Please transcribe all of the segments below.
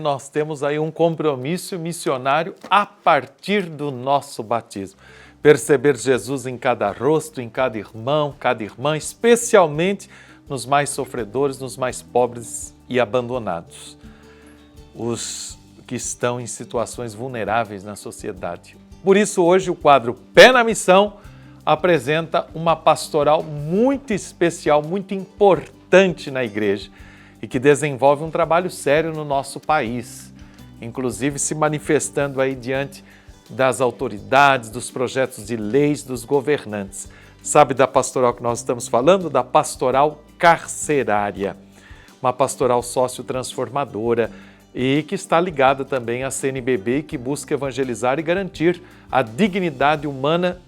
Nós temos aí um compromisso missionário a partir do nosso batismo. Perceber Jesus em cada rosto, em cada irmão, cada irmã, especialmente nos mais sofredores, nos mais pobres e abandonados. Os que estão em situações vulneráveis na sociedade. Por isso, hoje, o quadro Pé na Missão apresenta uma pastoral muito especial, muito importante na igreja e que desenvolve um trabalho sério no nosso país, inclusive se manifestando aí diante das autoridades, dos projetos de leis, dos governantes. Sabe da pastoral que nós estamos falando? Da pastoral carcerária, uma pastoral sócio-transformadora e que está ligada também à CNBB e que busca evangelizar e garantir a dignidade humana,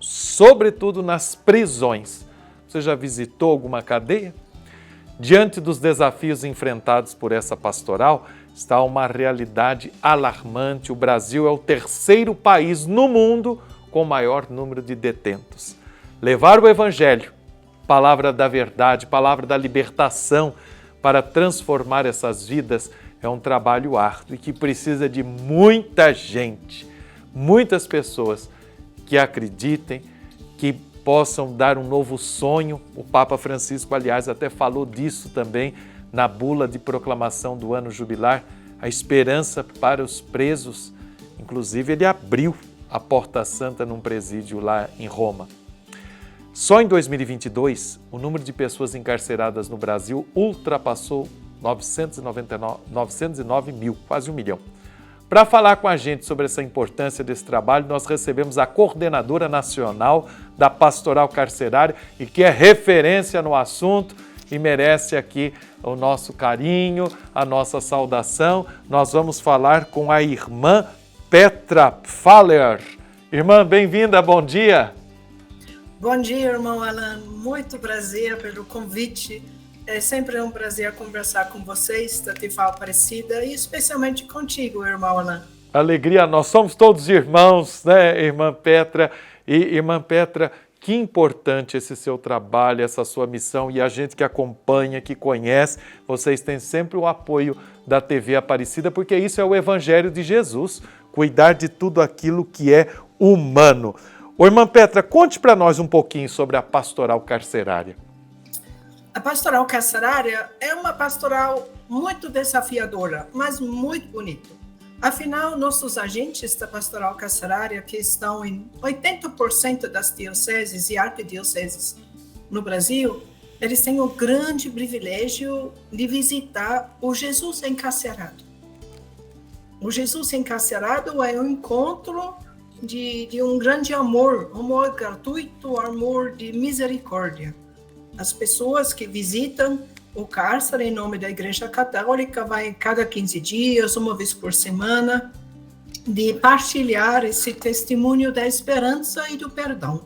sobretudo nas prisões. Você já visitou alguma cadeia? Diante dos desafios enfrentados por essa pastoral, está uma realidade alarmante. O Brasil é o terceiro país no mundo com maior número de detentos. Levar o Evangelho, palavra da verdade, palavra da libertação, para transformar essas vidas é um trabalho árduo e que precisa de muita gente, muitas pessoas que acreditem, que possam dar um novo sonho. O Papa Francisco, aliás, até falou disso também na bula de proclamação do ano jubilar, a esperança para os presos. Inclusive, ele abriu a Porta Santa num presídio lá em Roma. Só em 2022, o número de pessoas encarceradas no Brasil ultrapassou 909 mil, quase 1 milhão. Para falar com a gente sobre essa importância desse trabalho, nós recebemos a coordenadora nacional da Pastoral Carcerária e que é referência no assunto e merece aqui o nosso carinho, a nossa saudação. Nós vamos falar com a irmã Petra Faller. Irmã, bem-vinda, bom dia. Bom dia, irmão Alan. Muito prazer pelo convite. É sempre um prazer conversar com vocês da Tifal Aparecida e especialmente contigo, irmão Alan. Alegria, nós somos todos irmãos, né, irmã Petra? E, irmã Petra, que importante esse seu trabalho, essa sua missão e a gente que acompanha, que conhece, vocês têm sempre o apoio da TV Aparecida, porque isso é o Evangelho de Jesus, cuidar de tudo aquilo que é humano. Ô, irmã Petra, conte para nós um pouquinho sobre a pastoral carcerária. A pastoral carcerária é uma pastoral muito desafiadora, mas muito bonita. Afinal, nossos agentes da pastoral carcerária, que estão em 80% das dioceses e arquidioceses no Brasil, eles têm o grande privilégio de visitar o Jesus encarcerado. O Jesus encarcerado é um encontro de um grande amor gratuito, amor de misericórdia. As pessoas que visitam o cárcere em nome da Igreja Católica vai cada 15 dias, uma vez por semana, de partilhar esse testemunho da esperança e do perdão.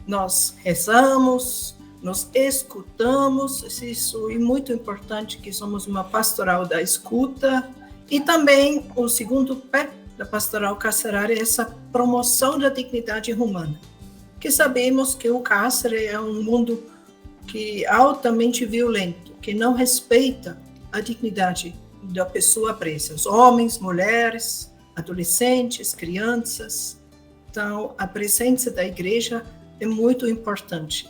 Nós rezamos, nós escutamos, isso é muito importante que somos uma pastoral da escuta, e também o segundo pé da pastoral carcerária é essa promoção da dignidade humana, que sabemos que o cárcere é um mundo que é altamente violento, que não respeita a dignidade da pessoa presa, os homens, mulheres, adolescentes, crianças. Então, a presença da igreja é muito importante.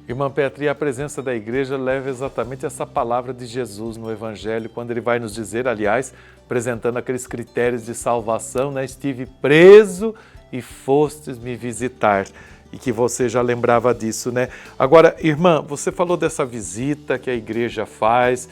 Irmã Petra, e a presença da igreja leva exatamente essa palavra de Jesus no Evangelho, quando ele vai nos dizer, aliás, apresentando aqueles critérios de salvação, né? Estive preso e fostes me visitar. E que você já lembrava disso, né? Agora, irmã, você falou dessa visita que a igreja faz,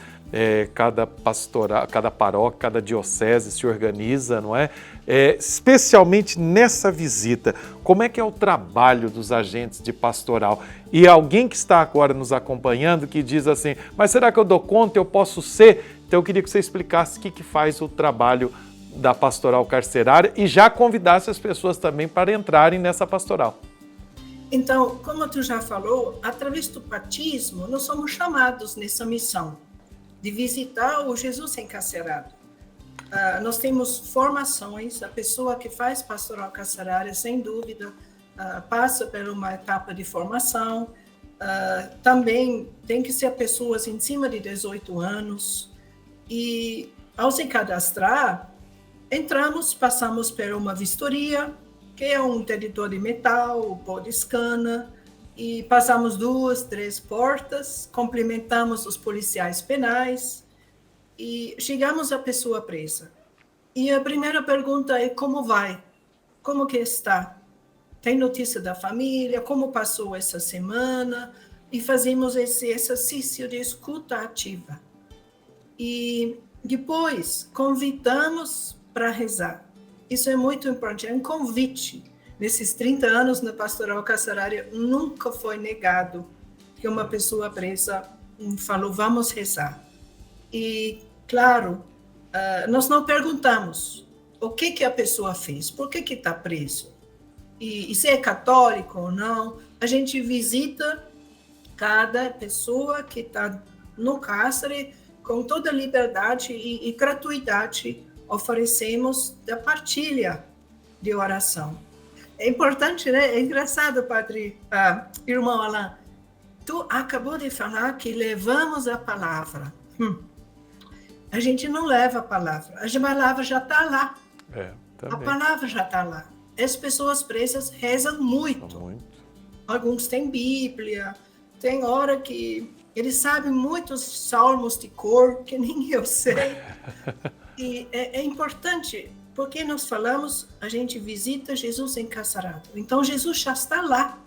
cada pastoral, cada paróquia, cada diocese se organiza, não é? Especialmente nessa visita, como é que é o trabalho dos agentes de pastoral? E alguém que está agora nos acompanhando que diz assim, mas será que eu dou conta, eu posso ser? Então eu queria que você explicasse o que faz o trabalho da pastoral carcerária e já convidasse as pessoas também para entrarem nessa pastoral. Então, como tu já falou, através do batismo, nós somos chamados nessa missão de visitar o Jesus encarcerado. Nós temos formações, a pessoa que faz pastoral carcerária, sem dúvida, passa por uma etapa de formação. Também tem que ser pessoas em cima de 18 anos. E ao se cadastrar, entramos, passamos por uma vistoria, que é um detector de metal, body scanner, e passamos 2, 3 portas, cumprimentamos os policiais penais e chegamos à pessoa presa. E a primeira pergunta é: como vai? Como que está? Tem notícia da família? Como passou essa semana? E fazemos esse exercício de escuta ativa. E depois convidamos para rezar. Isso é muito importante, é um convite. Nesses 30 anos na Pastoral Carcerária, nunca foi negado que uma pessoa presa falou: vamos rezar. E, claro, nós não perguntamos o que a pessoa fez, por que está preso, e se é católico ou não. A gente visita cada pessoa que está no cárcere com toda liberdade e gratuidade. Oferecemos da partilha de oração. É importante, né? É engraçado, irmão Alain, tu acabou de falar que levamos a palavra. A gente não leva a palavra já está lá. A palavra já está lá. As pessoas presas rezam muito. Alguns têm Bíblia, tem hora que eles sabem muitos salmos de cor, que nem eu sei. E é importante, porque nós falamos, a gente visita Jesus encarcerado. Então, Jesus já está lá.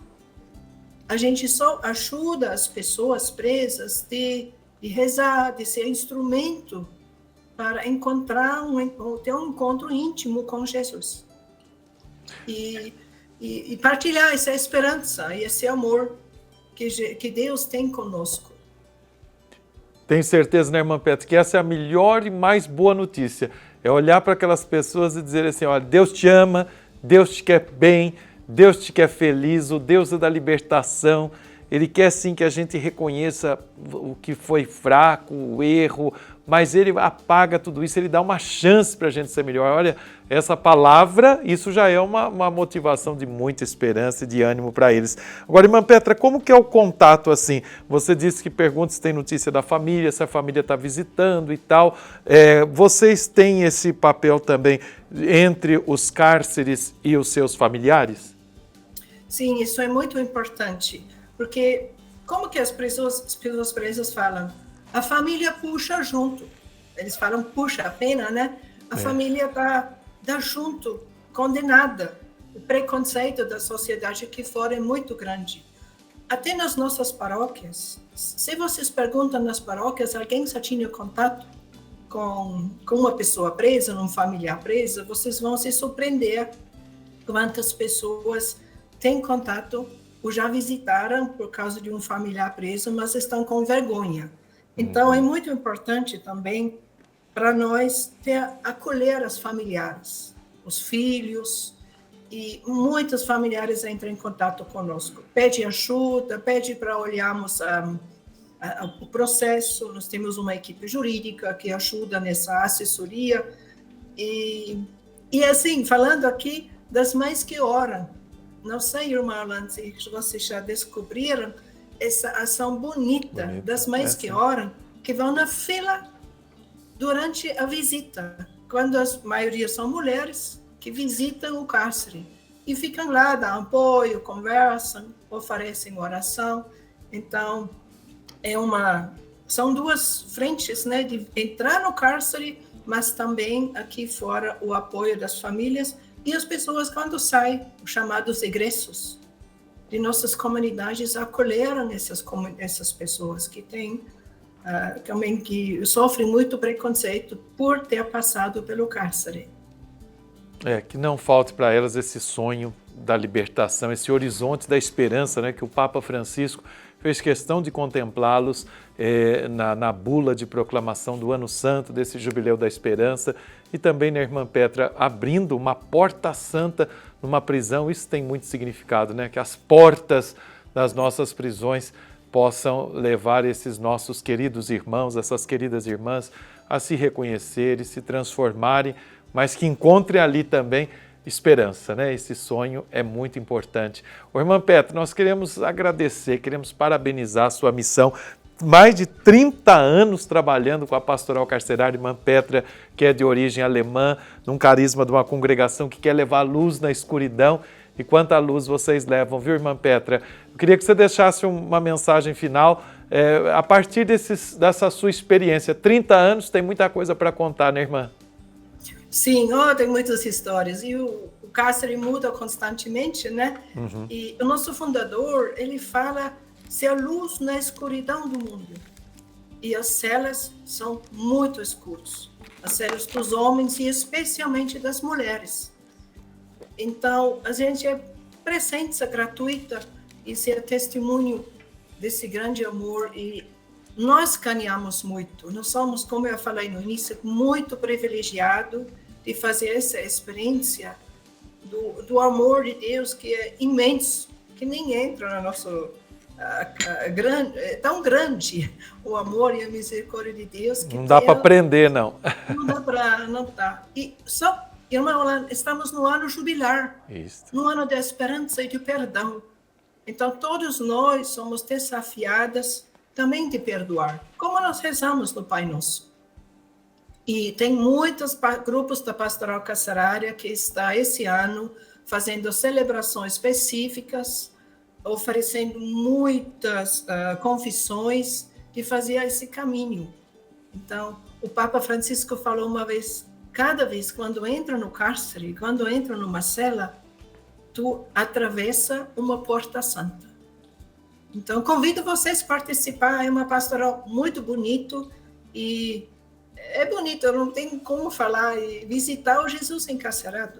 A gente só ajuda as pessoas presas de rezar, de ser instrumento para ter um encontro íntimo com Jesus. E partilhar essa esperança e esse amor que Deus tem conosco. Tenho certeza, né, irmã Petra, que essa é a melhor e mais boa notícia. É olhar para aquelas pessoas e dizer assim: olha, Deus te ama, Deus te quer bem, Deus te quer feliz, o Deus é da libertação. Ele quer sim que a gente reconheça o que foi fraco, o erro, mas Ele apaga tudo isso, Ele dá uma chance para a gente ser melhor. Olha, essa palavra, isso já é uma motivação de muita esperança e de ânimo para eles. Agora, irmã Petra, como que é o contato assim? Você disse que pergunta se tem notícia da família, se a família está visitando e tal. Vocês têm esse papel também entre os cárceres e os seus familiares? Sim, isso é muito importante. Porque como que as pessoas presas falam? A família puxa junto. Eles falam puxa a pena, né? A família tá junto, condenada. O preconceito da sociedade aqui fora é muito grande. Até nas nossas paróquias. Se vocês perguntam nas paróquias, alguém já tinha contato com uma pessoa presa, um familiar presa, vocês vão se surpreender quantas pessoas têm contato ou já visitaram por causa de um familiar preso, mas estão com vergonha. Então, é muito importante também para nós acolher as familiares, os filhos, e muitos familiares entram em contato conosco. Pede ajuda, pede para olharmos o processo. Nós temos uma equipe jurídica que ajuda nessa assessoria. E assim, falando aqui das mães que oram, não sei, irmã Alain, se vocês já descobriram essa ação bonita das mães que oram, que vão na fila durante a visita, quando a maioria são mulheres que visitam o cárcere e ficam lá, dão apoio, conversam, oferecem oração. Então, são duas frentes, né, de entrar no cárcere, mas também aqui fora o apoio das famílias. E as pessoas, quando saem, os chamados egressos de nossas comunidades, acolheram essas pessoas que têm também que sofrem muito preconceito por ter passado pelo cárcere. Que não falte para elas esse sonho da libertação, esse horizonte da esperança, né, que o Papa Francisco fez questão de contemplá-los na bula de proclamação do Ano Santo, desse Jubileu da Esperança, e também, né, irmã Petra, abrindo uma porta santa numa prisão. Isso tem muito significado, né? Que as portas das nossas prisões possam levar esses nossos queridos irmãos, essas queridas irmãs, a se reconhecerem, se transformarem, mas que encontrem ali também esperança, né? Esse sonho é muito importante. Ô, irmã Petra, nós queremos agradecer, queremos parabenizar a sua missão mais de 30 anos trabalhando com a pastoral carcerária, irmã Petra, que é de origem alemã, num carisma de uma congregação que quer levar luz na escuridão. E quanta luz vocês levam, viu, irmã Petra? Eu queria que você deixasse uma mensagem final a partir dessa sua experiência. 30 anos, tem muita coisa para contar, né, irmã? Sim, tem muitas histórias. E o cárcere muda constantemente, né? Uhum. E o nosso fundador, ele fala ser a luz na escuridão do mundo. E as celas são muito escuras. As celas dos homens e especialmente das mulheres. Então, a gente é presença gratuita e ser testemunho desse grande amor. E nós ganhamos muito. Nós somos, como eu falei no início, muito privilegiados de fazer essa experiência do amor de Deus, que é imenso, que nem entra no nosso... é tão grande o amor e a misericórdia de Deus. Que não dá para aprender, não. Não dá. E só, irmã, estamos no ano jubilar, isso. No ano da esperança e do perdão. Então, todos nós somos desafiadas também de perdoar, como nós rezamos no Pai Nosso. E tem muitos grupos da Pastoral Carcerária que está esse ano fazendo celebrações específicas, oferecendo muitas confissões de fazer esse caminho. Então, o Papa Francisco falou uma vez, cada vez quando entra no cárcere, quando entra numa cela, tu atravessa uma porta santa. Então, convido vocês a participar, é uma pastoral muito bonito e é bonito, eu não tenho como falar, e visitar o Jesus encarcerado.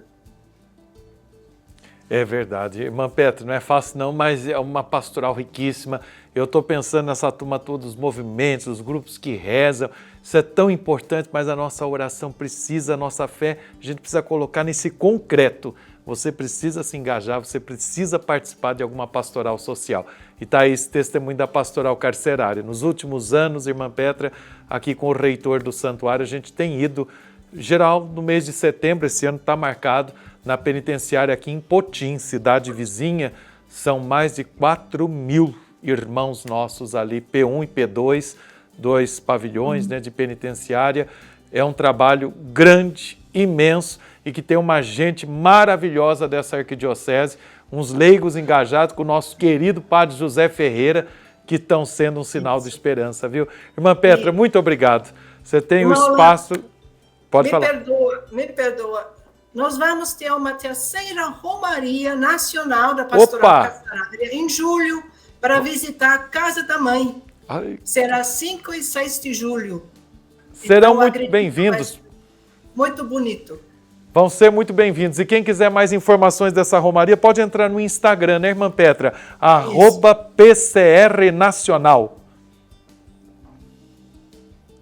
É verdade. Irmã Petra, não é fácil não, mas é uma pastoral riquíssima. Eu estou pensando nessa turma toda, os movimentos, os grupos que rezam. Isso é tão importante, mas a nossa oração precisa, a nossa fé, a gente precisa colocar nesse concreto. Você precisa se engajar, você precisa participar de alguma pastoral social. E está aí esse testemunho da pastoral carcerária. Nos últimos anos, irmã Petra, aqui com o reitor do santuário, a gente tem ido, geral, no mês de setembro, esse ano está marcado, na penitenciária aqui em Potim, cidade vizinha, são mais de 4.000 irmãos nossos ali, P1 e P2, 2 pavilhões de penitenciária. É um trabalho grande, imenso, e que tem uma gente maravilhosa dessa arquidiocese, uns leigos engajados com o nosso querido padre José Ferreira, que estão sendo um sinal de esperança, viu? Irmã Petra, muito obrigado. Você tem o espaço... Pode falar. Me perdoa. Nós vamos ter uma terceira Romaria Nacional da Pastoral Carcerária em julho, para visitar a Casa da Mãe. Ai. Será 5 e 6 de julho. Serão muito bem-vindos. Muito bonito. Vão ser muito bem-vindos. E quem quiser mais informações dessa Romaria, pode entrar no Instagram, né, irmã Petra? @PCR Nacional.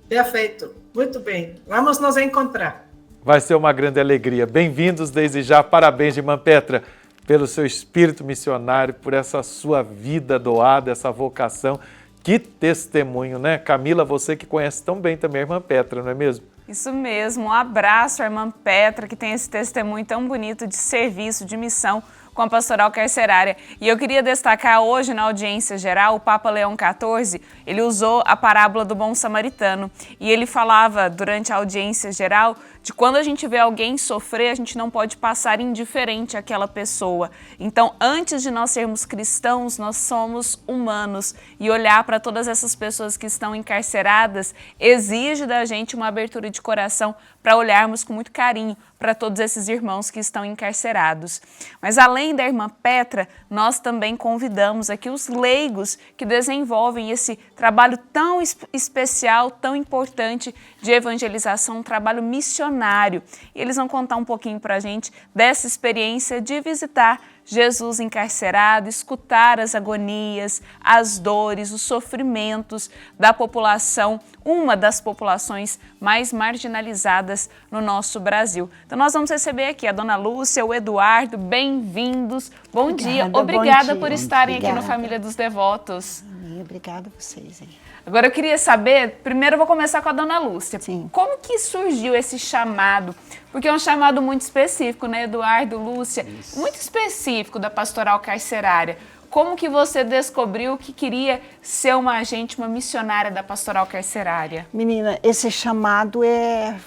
Perfeito. Muito bem. Vamos nos encontrar. Vai ser uma grande alegria. Bem-vindos desde já. Parabéns, irmã Petra, pelo seu espírito missionário, por essa sua vida doada, essa vocação. Que testemunho, né? Camila, você que conhece tão bem também a irmã Petra, não é mesmo? Isso mesmo. Um abraço à irmã Petra, que tem esse testemunho tão bonito de serviço, de missão com a pastoral carcerária. E eu queria destacar hoje na audiência geral, o Papa Leão XIV, ele usou a parábola do bom samaritano. E ele falava durante a audiência geral de quando a gente vê alguém sofrer, a gente não pode passar indiferente àquela pessoa. Então, antes de nós sermos cristãos, nós somos humanos. E olhar para todas essas pessoas que estão encarceradas exige da gente uma abertura de coração para olharmos com muito carinho para todos esses irmãos que estão encarcerados. Mas além da irmã Petra, nós também convidamos aqui os leigos que desenvolvem esse trabalho tão especial, tão importante de evangelização, um trabalho missionário. E eles vão contar um pouquinho para a gente dessa experiência de visitar Jesus encarcerado, escutar as agonias, as dores, os sofrimentos da população, uma das populações mais marginalizadas no nosso Brasil. Então nós vamos receber aqui a dona Lúcia, o Eduardo, bem-vindos. Bom dia, obrigada por estarem aqui no Família dos Devotos. Obrigada a vocês. Hein? Agora eu queria saber, primeiro eu vou começar com a dona Lúcia. Sim. Como que surgiu esse chamado? Porque é um chamado muito específico, né, Eduardo, Lúcia? Isso. Muito específico da pastoral carcerária. como que você descobriu que queria ser uma agente, uma missionária da Pastoral Carcerária? Menina, esse chamado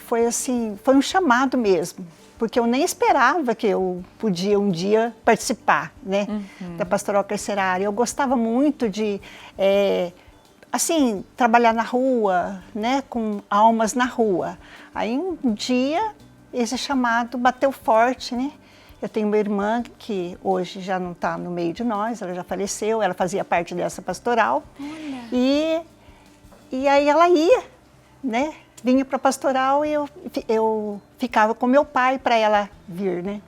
foi um chamado mesmo, porque eu nem esperava que eu podia um dia participar, né, da Pastoral Carcerária. Eu gostava muito de, trabalhar na rua, né, com almas na rua. Aí um dia esse chamado bateu forte, né? Eu tenho uma irmã que hoje já não está no meio de nós, ela já faleceu, ela fazia parte dessa pastoral. Olha. E aí ela ia, né? Vinha para a pastoral e eu ficava com meu pai para ela vir, né?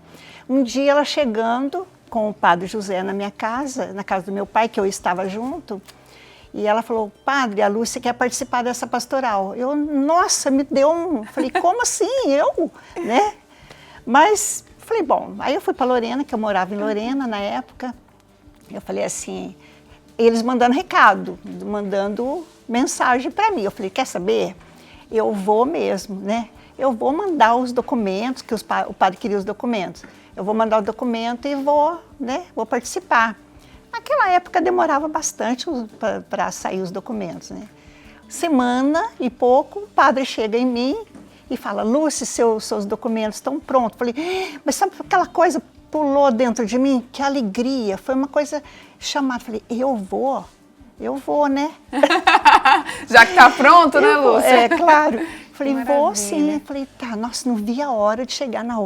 Um dia ela chegando com o padre José na minha casa, na casa do meu pai, que eu estava junto, e ela falou: padre, a Lúcia quer participar dessa pastoral. Eu, nossa, me deu um... Falei, como assim? Eu? Né? Mas... Falei, bom, aí eu fui para Lorena, que eu morava em Lorena na época. Eu falei assim, eles mandando recado, mandando mensagem para mim. Eu falei, quer saber? Eu vou mesmo, né? Eu vou mandar os documentos, que o padre queria os documentos. Eu vou mandar o documento e vou, né? Vou participar. Naquela época demorava bastante para sair os documentos, né? Semana e pouco, o padre chega em mim e fala, Lúcia, seus documentos estão prontos. Falei, mas sabe aquela coisa pulou dentro de mim? Que alegria, foi uma coisa chamada. Falei, eu vou, né? Já que tá pronto, né, Lúcia? É, claro. Falei, vou sim. Falei, tá, nossa, não vi a hora de chegar na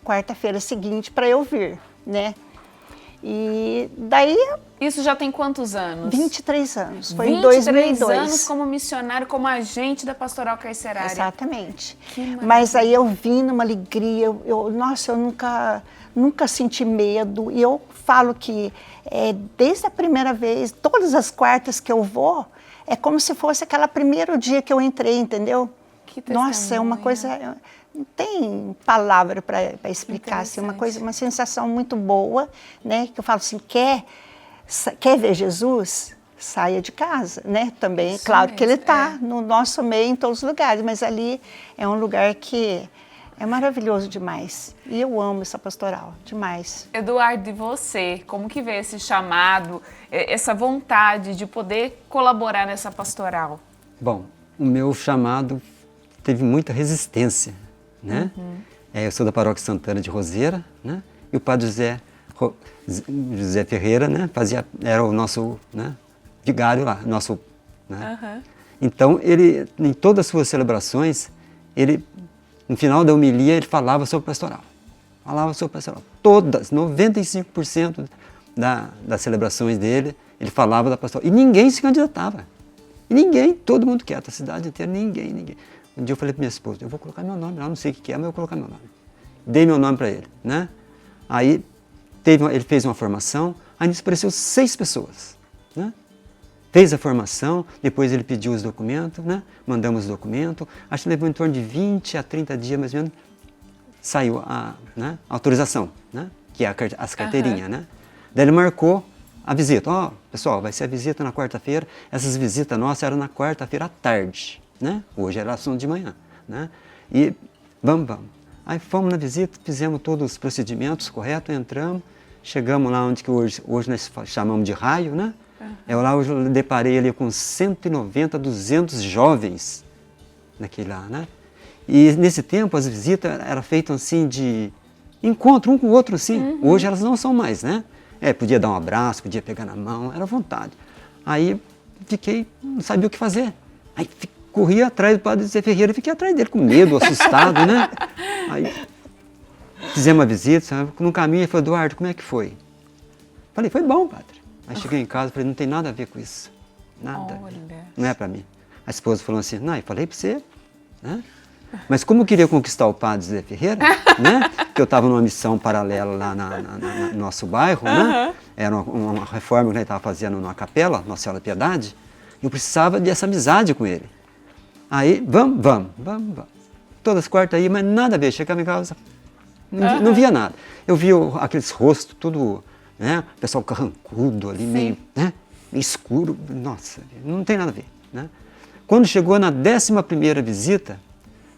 quarta-feira seguinte para eu vir, né? E daí... Isso já tem quantos anos? 23 anos, foi em 2002. 23 anos como missionário, como agente da Pastoral Carcerária. Exatamente. Mas aí eu vim numa alegria, nossa, eu nunca senti medo. E eu falo que desde a primeira vez, todas as quartas que eu vou, é como se fosse aquele primeiro dia que eu entrei, entendeu? Que testemunha. Nossa, é uma coisa... Não tem palavra para explicar, assim, uma sensação muito boa, né? Que eu falo assim, quer ver Jesus? Saia de casa, né? Também, claro que ele está no nosso meio em todos os lugares, mas ali é um lugar que é maravilhoso demais. E eu amo essa pastoral, demais. Eduardo, e você? Como que vê esse chamado, essa vontade de poder colaborar nessa pastoral? Bom, o meu chamado teve muita resistência, né? Eu sou da Paróquia Santana de Roseira, né? E o padre José Ferreira, né? Era o nosso, né? Vigário lá, nosso, né? Então, ele, em todas as suas celebrações, no final da homilia, ele falava sobre pastoral. Falava sobre pastoral. Todas, 95% das celebrações dele, ele falava da pastoral. E ninguém se candidatava. E ninguém, todo mundo quieto, a cidade inteira, ninguém. Um dia eu falei para minha esposa, eu vou colocar meu nome lá, não sei o que é, mas eu vou colocar meu nome. Dei meu nome para ele, né? Aí ele fez uma formação, aí nos apareceu 6 pessoas, né? Fez a formação, depois ele pediu os documentos, né? Mandamos os documentos, acho que levou em torno de 20 a 30 dias mais ou menos, saiu a autorização, né? Que é as carteirinhas, né? Daí ele marcou a visita, pessoal, vai ser a visita na quarta-feira, essas visitas nossas eram na quarta-feira à tarde, né? Hoje era assunto de manhã, né? E vamos. Aí fomos na visita, fizemos todos os procedimentos corretos, entramos, chegamos lá onde que hoje nós chamamos de raio, né? Eu deparei ali com 190, 200 jovens naquele lá, né? E nesse tempo as visitas eram feitas assim de encontro um com o outro, assim. Hoje elas não são mais, né? Podia dar um abraço, podia pegar na mão, era à vontade. Aí não sabia o que fazer. Aí corri atrás do padre José Ferreira e fiquei atrás dele com medo, assustado, né? Aí fizemos uma visita, sabe? No caminho ele falou, Eduardo, como é que foi? Falei, foi bom, padre. Aí cheguei em casa e falei, não tem nada a ver com isso. Nada. Não é para mim. A esposa falou assim, não, eu falei para você, né? Mas como eu queria conquistar o padre José Ferreira, né? Que eu estava numa missão paralela lá no nosso bairro, né? Era uma reforma que ele estava fazendo numa capela, Nossa Senhora da Piedade. Eu precisava dessa amizade com ele. Aí, vamos. Todas as quartas aí, mas nada a ver. Chegava em casa, não via nada. Eu via aqueles rostos, tudo, né? O pessoal carrancudo ali, meio escuro. Nossa, não tem nada a ver, né? Quando chegou na 11ª visita,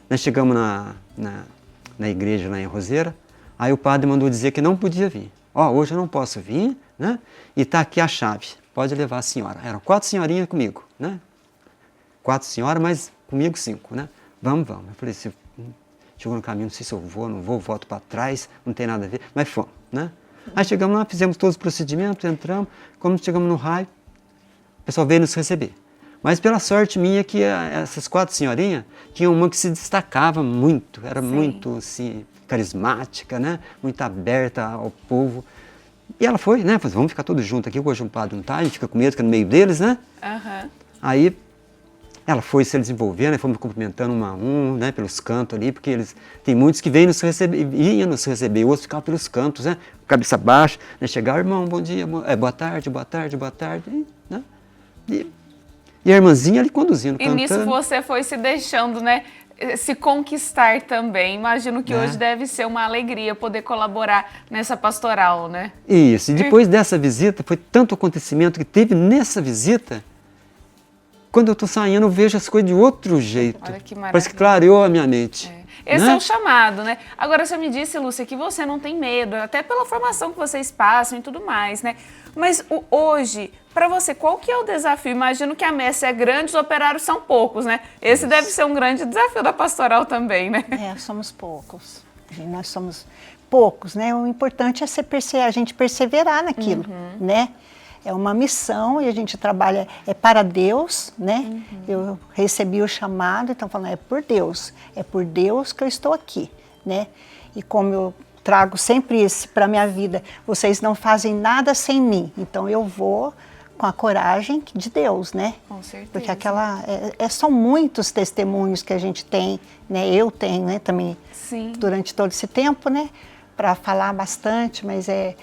nós chegamos na igreja lá em Roseira, aí o padre mandou dizer que não podia vir. Hoje eu não posso vir, né? E está aqui a chave, pode levar a senhora. Eram 4 senhorinhas comigo, né? 4 senhoras, mas comigo 5, né? Vamos. Eu falei assim, chegou no caminho, não sei se eu vou, não vou, volto para trás, não tem nada a ver, mas fomos, né? Aí chegamos lá, fizemos todos os procedimentos, entramos, quando chegamos no raio, o pessoal veio nos receber. Mas pela sorte minha que essas 4 senhorinhas, tinha uma que se destacava muito, era muito assim, carismática, né? Muito aberta ao povo. E ela foi, né? Falei, vamos ficar todos juntos aqui, hoje um padre não tá, a gente fica com medo, fica no meio deles, né? Aí ela foi se desenvolvendo, né? Fomos cumprimentando um a um, né? Pelos cantos ali, porque eles tem muitos que vêm nos receber, iam nos receber, outros ficavam pelos cantos, né? Cabeça baixa, né? Chegaram, irmão, bom dia, boa tarde, né? E a irmãzinha ali conduzindo, cantando. E nisso você foi se deixando, né, se conquistar também. Imagino que hoje deve ser uma alegria poder colaborar nessa pastoral, né? Isso, e depois dessa visita, foi tanto acontecimento que teve nessa visita, quando eu estou saindo eu vejo as coisas de outro jeito. Olha que maravilha. Parece que clareou a minha mente. Esse né? é o chamado, né? Agora, você me disse, Lúcia, que você não tem medo, até pela formação que vocês passam e tudo mais, né? Mas hoje, para você, qual que é o desafio? Imagino que a messe é grande, os operários são poucos, né? Esse deve ser um grande desafio da pastoral também, né? Somos poucos. Nós somos poucos, né? O importante é a gente perseverar naquilo, né? É uma missão e a gente trabalha para Deus, né? Eu recebi o chamado, então falando, é por Deus que eu estou aqui, né? E como eu trago sempre isso para a minha vida, vocês não fazem nada sem mim, então eu vou com a coragem de Deus, né? Com certeza. Porque são muitos testemunhos que a gente tem, né? Eu tenho, né? Também durante todo esse tempo, né? Para falar bastante, mas é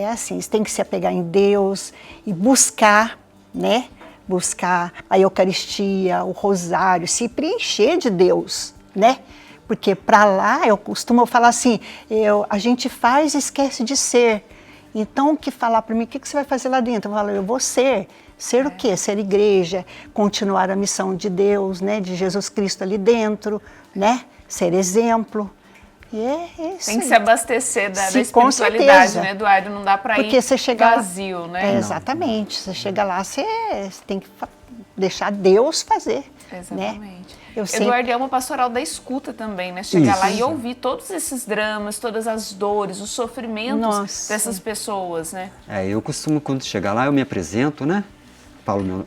assim, você tem que se apegar em Deus e buscar, né? Buscar a Eucaristia, o Rosário, se preencher de Deus, né? Porque para lá, eu costumo falar assim, a gente faz e esquece de ser. Então, o que falar para mim, o que você vai fazer lá dentro? Eu falo, eu vou ser. Ser o quê? Ser igreja, continuar a missão de Deus, né? De Jesus Cristo ali dentro, né? Ser exemplo. Tem que se abastecer da espiritualidade, né, Eduardo? Não dá para ir vazio, né? Exatamente. Você chega lá, você tem que deixar Deus fazer. Exatamente. Né? Eduardo, é uma pastoral da escuta também, né? Chegar lá e ouvir todos esses dramas, todas as dores, os sofrimentos dessas pessoas, né? Eu costumo, quando chegar lá, eu me apresento, né?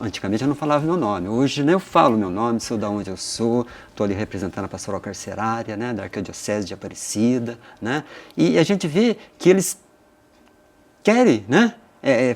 Antigamente eu não falava meu nome, hoje né, eu falo meu nome, sou da onde eu sou, estou ali representando a pastoral carcerária, né, da Arquidiocese de Aparecida, né, e a gente vê que eles querem, né,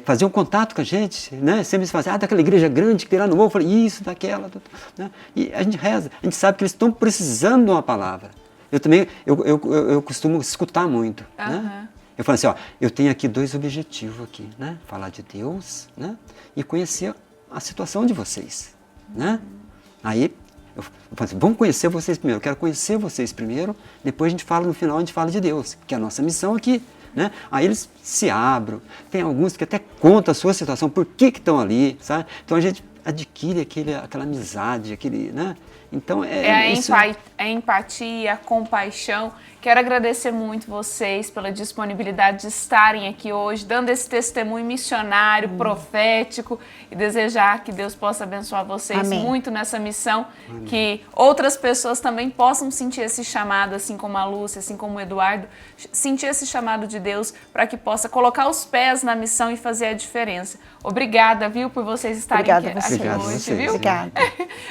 fazer um contato com a gente, né, sempre se fala assim, daquela igreja grande que tem lá no morro, eu falei, isso, daquela, né, e a gente reza, a gente sabe que eles estão precisando de uma palavra. Eu também, eu costumo escutar muito, né. Eu falo assim, eu tenho aqui 2 objetivos aqui, né? Falar de Deus, né? E conhecer a situação de vocês, né? Aí, eu falo assim, vamos conhecer vocês primeiro, eu quero conhecer vocês primeiro, depois a gente fala, no final a gente fala de Deus, que é a nossa missão aqui, né? Aí eles se abrem, tem alguns que até contam a sua situação, por que estão ali, sabe? Então a gente adquire aquela amizade, né? Então a empatia, a compaixão. Quero agradecer muito vocês pela disponibilidade de estarem aqui hoje, dando esse testemunho missionário, profético, e desejar que Deus possa abençoar vocês muito nessa missão, que outras pessoas também possam sentir esse chamado, assim como a Lúcia, assim como o Eduardo, sentir esse chamado de Deus para que possa colocar os pés na missão e fazer a diferença. Obrigada, viu, por vocês estarem aqui hoje, viu? Obrigada.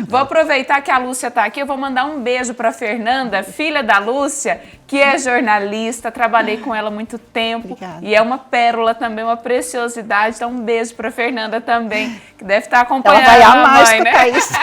Vou aproveitar que a Lúcia está aqui, eu vou mandar um beijo para Fernanda, filha da Lúcia, que é jornalista, trabalhei com ela há muito tempo. Obrigada. E é uma pérola também, uma preciosidade. Então um beijo para Fernanda também, que deve estar acompanhando ela vai amar a mãe, né? Isso.